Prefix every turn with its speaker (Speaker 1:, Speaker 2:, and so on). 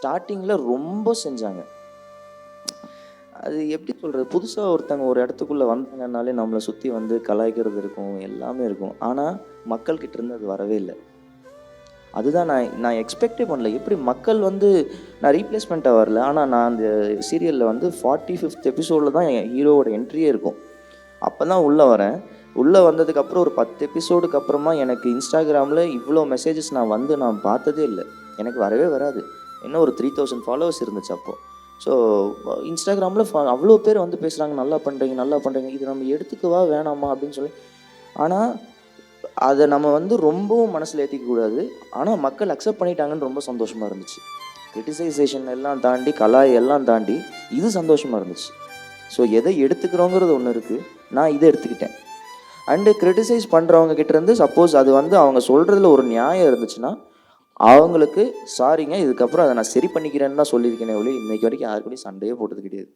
Speaker 1: ஸ்டார்டிங்கில் ரொம்ப செஞ்சாங்க. அது எப்படி சொல்கிறது, புதுசாக ஒருத்தங்க ஒரு இடத்துக்குள்ளே வந்தாங்கன்னாலே நம்மளை சுற்றி வந்து கலாய்க்கிறது இருக்கும், எல்லாமே இருக்கும். ஆனால் மக்கள்கிட்ட இருந்து அது வரவே இல்லை. அதுதான் நான் எக்ஸ்பெக்டே பண்ணல. எப்படி மக்கள் வந்து, நான் ரீப்ளேஸ்மெண்ட்டாக வரல, ஆனால் நான் அந்த சீரியலில் வந்து 45th எபிசோடில் தான் என் ஹீரோவோட என்ட்ரியே இருக்கும். அப்போ தான் உள்ளே வரேன். உள்ளே வந்ததுக்கப்புறம் ஒரு 10 எபிசோடுக்கு அப்புறமா எனக்கு இன்ஸ்டாகிராமில் இவ்வளோ மெசேஜஸ் நான் பார்த்ததே இல்லை. எனக்கு வரவே வராது. இன்னும் ஒரு 3000 ஃபாலோவர்ஸ் இருந்துச்சு அப்போது. ஸோ இன்ஸ்டாகிராமில் அவ்வளோ பேர் வந்து பேசுகிறாங்க, நல்லா பண்ணுறீங்க நல்லா பண்ணுறீங்க, இது நம்ம எடுத்துக்கவா வேணாமா அப்படின்னு சொல்லி. ஆனால் அதை நம்ம வந்து ரொம்பவும் மனசில் ஏற்றிக்கக்கூடாது. ஆனால் மக்கள் அக்செப்ட் பண்ணிட்டாங்கன்னு ரொம்ப சந்தோஷமாக இருந்துச்சு. கிரிட்டிசைசேஷன் எல்லாம் தாண்டி, கலாய் எல்லாம் தாண்டி இது சந்தோஷமாக இருந்துச்சு. ஸோ எதை எடுத்துக்கிறோங்கிறது ஒன்று இருக்குது, நான் இதை எடுத்துக்கிட்டேன். அண்டு கிரிட்டிசைஸ் பண்ணுறவங்க கிட்டேருந்து சப்போஸ் அது வந்து அவங்க சொல்கிறதுல ஒரு நியாயம் இருந்துச்சுன்னா அவங்களுக்கு சாரிங்க, இதுக்கப்புறம் அதை நான் சரி பண்ணிக்கிறேன்னு தான் சொல்லியிருக்கேனே ஒழிய இன்னைக்கு வரைக்கும் யாருக்கூடயும் சண்டையே போட்டது கிடையாது.